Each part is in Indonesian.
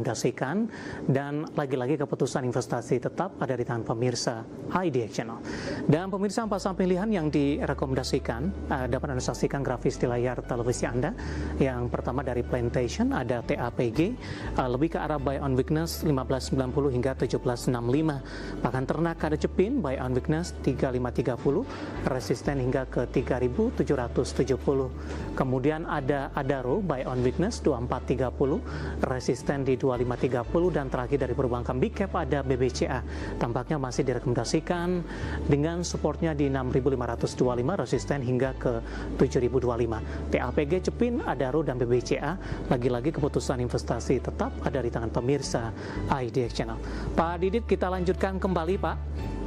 direkomendasikan, dan lagi-lagi keputusan investasi tetap ada di tangan pemirsa IDX Channel. Dan pemirsa, 4 saham pilihan yang direkomendasikan dapat Anda saksikan grafis di layar televisi Anda. Yang pertama dari Plantation ada TAPG, lebih ke arah buy on weakness 1590 hingga 1765. Bahkan ternak ada Cepin buy on weakness 3530, resisten hingga ke 3770. Kemudian ada Adaro buy on weakness 2430, resisten di 2530, dan terakhir dari perbankan big cap ada BBCA. Tampaknya masih direkomendasikan dengan supportnya di 6525, resisten hingga ke 7025. TAPG, Cepin, Adaro, dan BBCA, lagi-lagi keputusan investasi tetap ada di tangan pemirsa IDX Channel. Pak Didit, kita lanjutkan kembali, Pak.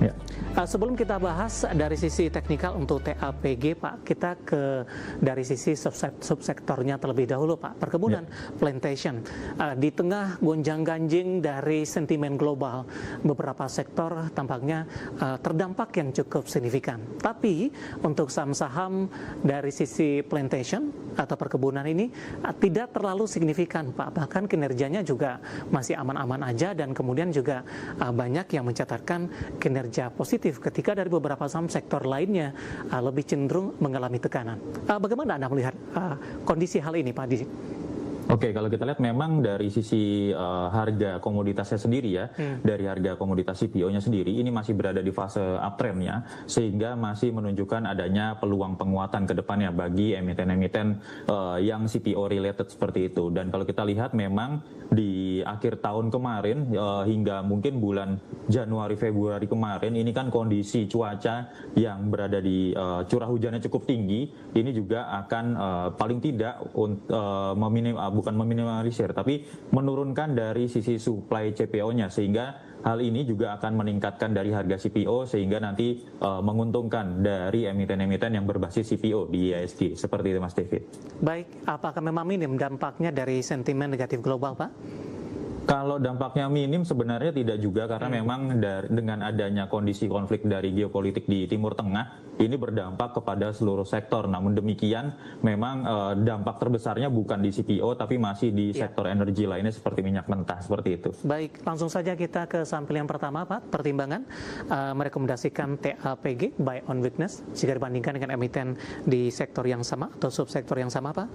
Ya. Sebelum kita bahas dari sisi teknikal untuk TAPG, Pak, kita dari sisi subsektornya terlebih dahulu, Pak. Perkebunan, plantation. Di tengah gonjang-ganjing dari sentimen global, beberapa sektor tampaknya terdampak yang cukup signifikan. Tapi untuk saham-saham dari sisi plantation atau perkebunan ini tidak terlalu signifikan, Pak. Bahkan kinerjanya juga masih aman-aman aja, dan kemudian juga banyak yang mencatatkan kinerja positif ketika dari beberapa saham sektor lainnya lebih cenderung mengalami tekanan. Bagaimana Anda melihat kondisi hal ini, Pak Didi? Oke, kalau kita lihat memang dari sisi harga komoditasnya sendiri ya, dari harga komoditas CPO-nya sendiri, ini masih berada di fase uptrend-nya, sehingga masih menunjukkan adanya peluang penguatan ke depannya bagi emiten-emiten yang CPO related seperti itu. Dan kalau kita lihat memang di akhir tahun kemarin hingga mungkin bulan Januari Februari kemarin, ini kan kondisi cuaca yang berada di curah hujannya cukup tinggi, ini juga akan paling tidak bukan meminimalisir, tapi menurunkan dari sisi supply CPO-nya, sehingga hal ini juga akan meningkatkan dari harga CPO, sehingga nanti menguntungkan dari emiten-emiten yang berbasis CPO di IHSG. Seperti itu, Mas David. Baik, apakah memang minim dampaknya dari sentimen negatif global, Pak? Kalau dampaknya minim sebenarnya tidak juga, karena memang dengan adanya kondisi konflik dari geopolitik di Timur Tengah ini berdampak kepada seluruh sektor. Namun demikian memang dampak terbesarnya bukan di CPO tapi masih di sektor energi lainnya seperti minyak mentah, seperti itu. Baik, langsung saja kita ke sampel yang pertama, Pak. Pertimbangan merekomendasikan TAPG buy on weakness jika dibandingkan dengan emiten di sektor yang sama atau subsektor yang sama, Pak.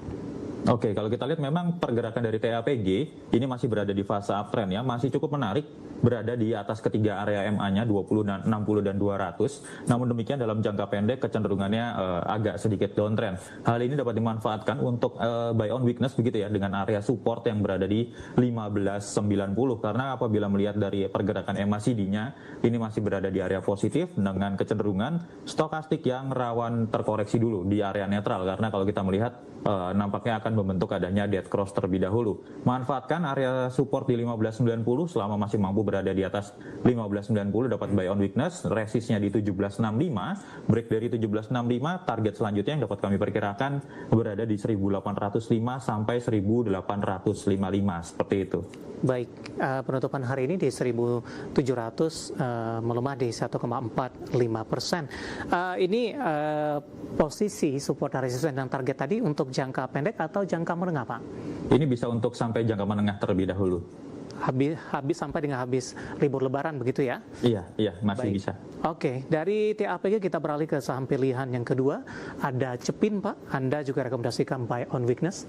Oke, kalau kita lihat memang pergerakan dari TAPG ini masih berada di fase uptrend ya, masih cukup menarik, berada di atas ketiga area MA-nya 20, 60 dan 200. Namun demikian dalam jangka pendek kecenderungannya agak sedikit downtrend. Hal ini dapat dimanfaatkan untuk buy on weakness begitu ya, dengan area support yang berada di 1590, karena apabila melihat dari pergerakan MACD-nya ini masih berada di area positif dengan kecenderungan stokastik yang rawan terkoreksi dulu di area netral, karena kalau kita melihat nampaknya akan membentuk adanya dead cross terlebih dahulu. Manfaatkan area support di 1590 selama masih mampu berada di atas 1590, dapat buy on weakness, resistnya di 1765, break dari 1765, target selanjutnya yang dapat kami perkirakan berada di 1805 sampai 1855, seperti itu. Baik, penutupan hari ini di 1700 melemah di 1,45%. Ini posisi support dan resisten dan target tadi untuk jangka pendek atau jangka menengah, Pak? Ini bisa untuk sampai jangka menengah terlebih dahulu. Habis sampai dengan habis libur lebaran begitu ya? Iya, masih Baik. bisa. Oke, dari TAPG kita beralih ke saham pilihan yang kedua, ada Cepin, Pak. Anda juga rekomendasikan buy on weakness.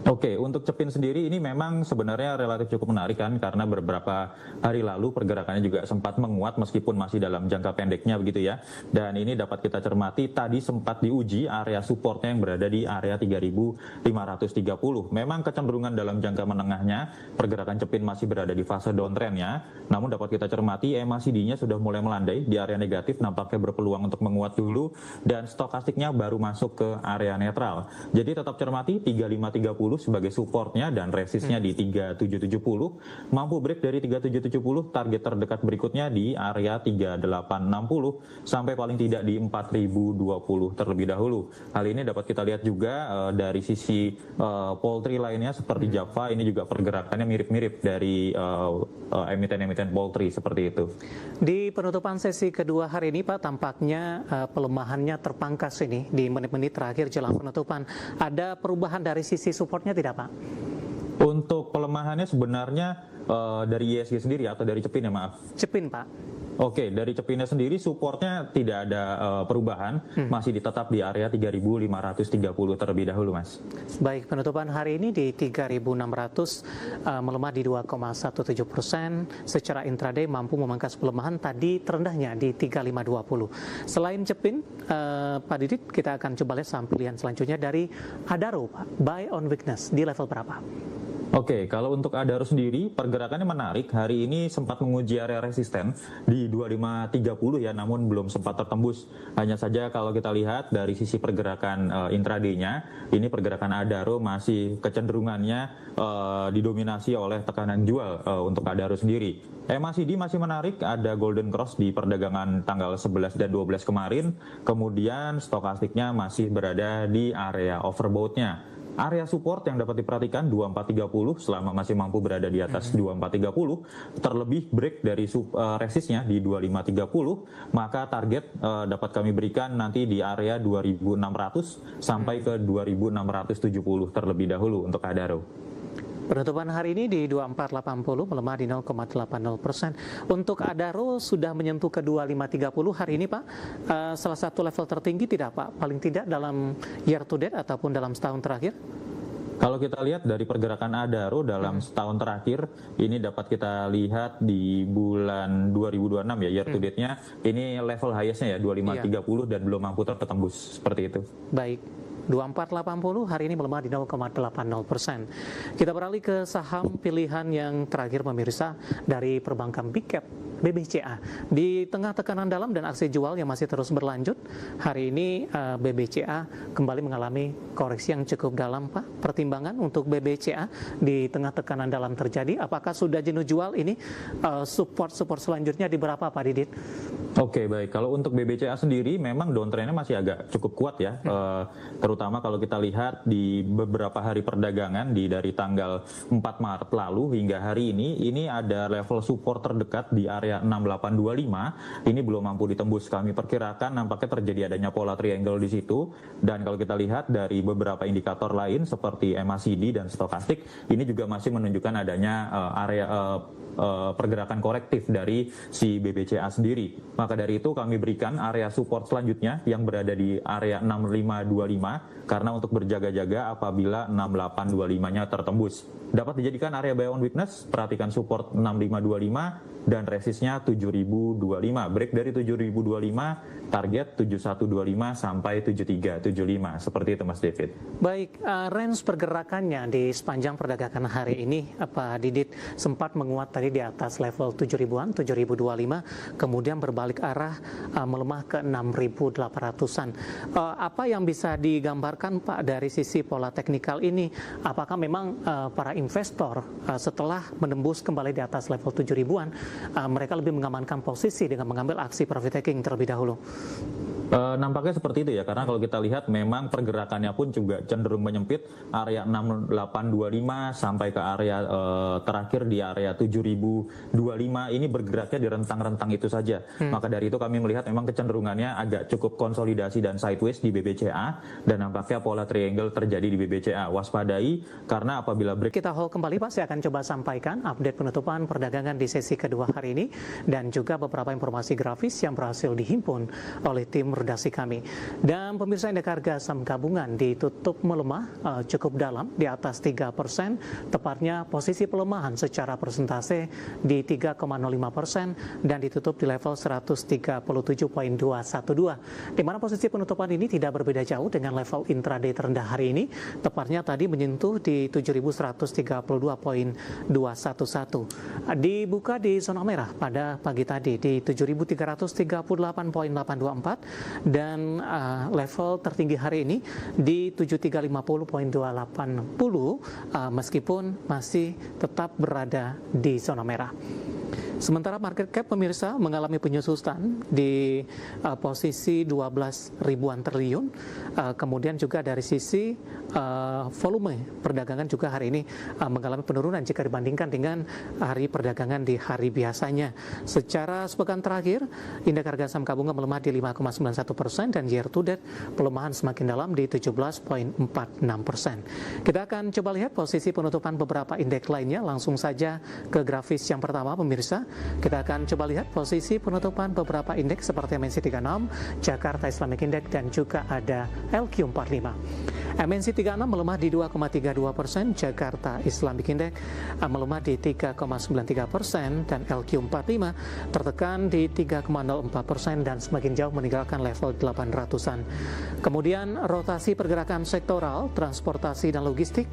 Oke, untuk Cepin sendiri ini memang sebenarnya relatif cukup menarik kan, karena beberapa hari lalu pergerakannya juga sempat menguat meskipun masih dalam jangka pendeknya begitu ya. Dan ini dapat kita cermati tadi sempat diuji area supportnya yang berada di area 3530. Memang kecenderungan dalam jangka menengahnya pergerakan Cepin masih berada di fase downtrendnya. Namun dapat kita cermati MACD-nya sudah mulai melandai di area negatif, nampaknya berpeluang untuk menguat dulu, dan stokastiknya baru masuk ke area netral. Jadi tetap cermati 3530 sebagai supportnya dan resistnya di 3770. Mampu break dari 3770, target terdekat berikutnya di area 3860 sampai paling tidak di 4020 terlebih dahulu. Hal ini dapat kita lihat juga dari sisi poultry lainnya seperti Java, ini juga pergerakannya mirip-mirip dari emiten-emiten poultry seperti itu. Di penutupan sesi kedua hari ini, Pak, tampaknya pelemahannya terpangkas ini di menit-menit terakhir jelang penutupan. Ada perubahan dari sisi supportnya tidak, Pak? Untuk untuk pelemahannya sebenarnya dari ISG sendiri atau dari Cepin ya, maaf? Cepin, Pak. Oke, dari Cepinnya sendiri supportnya tidak ada perubahan, masih tetap di area 3.530 terlebih dahulu, Mas. Baik, penutupan hari ini di 3.600 melemah di 2,17%. Secara intraday mampu memangkas pelemahan tadi terendahnya di 3.520. Selain Cepin, Pak Didit, kita akan coba lihat saham pilihan selanjutnya dari Adaro, Pak. Buy on weakness di level berapa? Oke, kalau untuk Adaro sendiri pergerakannya menarik. Hari ini sempat menguji area resisten di 2530 ya, namun belum sempat tertembus. Hanya saja kalau kita lihat dari sisi pergerakan intraday-nya, ini pergerakan Adaro masih kecenderungannya didominasi oleh tekanan jual untuk Adaro sendiri. MACD masih menarik, ada golden cross di perdagangan tanggal 11 dan 12 kemarin. Kemudian stokastiknya masih berada di area overbought-nya. Area support yang dapat diperhatikan 2430 selama masih mampu berada di atas 2430, terlebih break dari resistnya di 2530, maka target dapat kami berikan nanti di area 2600 sampai ke 2670 terlebih dahulu untuk Adaro. Penutupan hari ini di 2480 melemah di 0,80%. Untuk Adaro sudah menyentuh ke 2530 hari ini, Pak. Salah satu level tertinggi tidak, Pak? Paling tidak dalam year to date ataupun dalam setahun terakhir? Kalau kita lihat dari pergerakan Adaro dalam setahun terakhir, ini dapat kita lihat di bulan 2026 ya, year to date-nya, ini level highest-nya ya, 2530 dan belum mampu tertembus, seperti itu. Baik. 2480 hari ini melemah di 0,80%. Kita beralih ke saham pilihan yang terakhir pemirsa dari perbankan Big Cap, BBCA. Di tengah tekanan dalam dan aksi jual yang masih terus berlanjut, hari ini BBCA kembali mengalami koreksi yang cukup dalam, Pak. Pertimbangan untuk BBCA di tengah tekanan dalam terjadi, apakah sudah jenuh jual ini? Support selanjutnya di berapa, Pak Didit? Oke, baik. Kalau untuk BBCA sendiri memang downtrend-nya masih agak cukup kuat ya. Terutama kalau kita lihat di beberapa hari perdagangan dari tanggal 4 Maret lalu hingga hari ini ada level support terdekat di area 6825. Ini belum mampu ditembus. Kami perkirakan nampaknya terjadi adanya pola triangle di situ. Dan kalau kita lihat dari beberapa indikator lain seperti MACD dan stokastik, ini juga masih menunjukkan adanya area pergerakan korektif dari si BBCA sendiri. Maka dari itu kami berikan area support selanjutnya yang berada di area 6525 karena untuk berjaga-jaga apabila 6825-nya tertembus. Dapat dijadikan area buy on weakness, perhatikan support 6525 dan resistnya 7025. Break dari 7025, target 7125 sampai 7375. Seperti itu, Mas David. Baik, range pergerakannya di sepanjang perdagangan hari ini, Pak Didit, sempat menguat tadi di atas level 7000-an, 7025, kemudian berbalik arah melemah ke 6800-an. Apa yang bisa digambarkan, Pak, dari sisi pola teknikal ini? Apakah memang para investor setelah menembus kembali di atas level 7000-an, mereka lebih mengamankan posisi dengan mengambil aksi profit taking terlebih dahulu? Nampaknya seperti itu ya, karena kalau kita lihat memang pergerakannya pun juga cenderung menyempit, area 6825 sampai ke area terakhir di area 7025 ini bergeraknya di rentang-rentang itu saja. Maka dari itu kami melihat memang kecenderungannya agak cukup konsolidasi dan sideways di BBCA dan nampaknya pola triangle terjadi di BBCA. Waspadai karena apabila break. Kita hold kembali, Pak. Saya akan coba sampaikan update penutupan perdagangan di sesi kedua hari ini dan juga beberapa informasi grafis yang berhasil dihimpun oleh tim redaksi kami. Dan pemirsa, indeks harga saham gabungan ditutup melemah cukup dalam di atas 3%, tepatnya posisi pelemahan secara persentase di 3,05% dan ditutup di level 137.212, di mana posisi penutupan ini tidak berbeda jauh dengan level intraday terendah hari ini, tepatnya tadi menyentuh di 7.132.211. Dibuka di zona merah pada pagi tadi di 7.338.824 dan level tertinggi hari ini di 7350.280 meskipun masih tetap berada di zona merah. Sementara market cap pemirsa mengalami penyusutan di posisi 12 ribuan triliun. Kemudian juga dari sisi volume perdagangan juga hari ini mengalami penurunan jika dibandingkan dengan hari perdagangan di hari biasanya. Secara sepekan terakhir, indeks harga saham gabungan melemah di 5,91% dan year to date pelemahan semakin dalam di 17,46%. Kita akan coba lihat posisi penutupan beberapa indeks lainnya. Langsung saja ke grafis yang pertama pemirsa. Kita akan coba lihat posisi penutupan beberapa indeks seperti MNC 36, Jakarta Islamic Index dan juga ada LQ45. MNC 36 melemah di 2,32%, Jakarta Islamic Index melemah di 3,93% dan LQ45 tertekan di 3,04% dan semakin jauh meninggalkan level 800-an. Kemudian rotasi pergerakan sektoral, transportasi dan logistik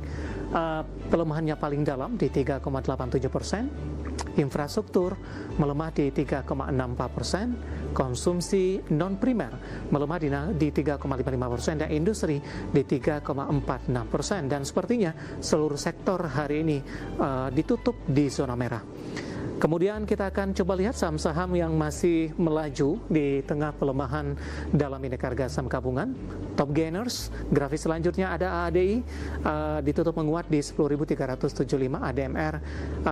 pelemahannya paling dalam di 3,87%. Infrastruktur melemah di 3,64%, konsumsi non primer melemah di 3,55% dan industri di 3,46%. Dan sepertinya seluruh sektor hari ini ditutup di zona merah. Kemudian kita akan coba lihat saham-saham yang masih melaju di tengah pelemahan dalam indeks harga saham gabungan. Top gainers, grafis selanjutnya ada ADI ditutup menguat di 10.375, ADMR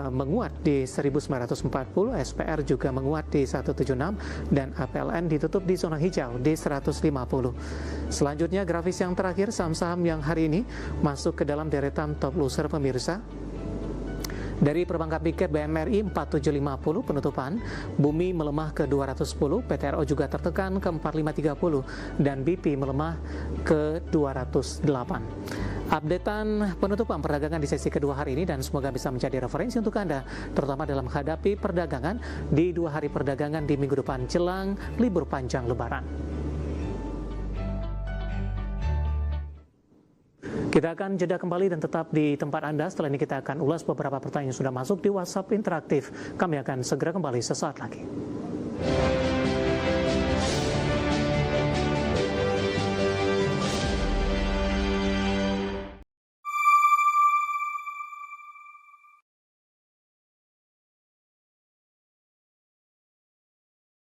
menguat di 1.940, SPR juga menguat di 176 dan APLN ditutup di zona hijau di 150. Selanjutnya grafis yang terakhir saham-saham yang hari ini masuk ke dalam deretan top loser pemirsa. Dari perbankan big cap BMRI 4750 penutupan, Bumi melemah ke 210, PTRO juga tertekan ke 4530 dan BP melemah ke 208. Updatean penutupan perdagangan di sesi kedua hari ini dan semoga bisa menjadi referensi untuk Anda terutama dalam menghadapi perdagangan di 2 hari perdagangan di minggu depan jelang libur panjang Lebaran. Kita akan jeda kembali dan tetap di tempat Anda. Setelah ini kita akan ulas beberapa pertanyaan yang sudah masuk di WhatsApp interaktif. Kami akan segera kembali sesaat lagi.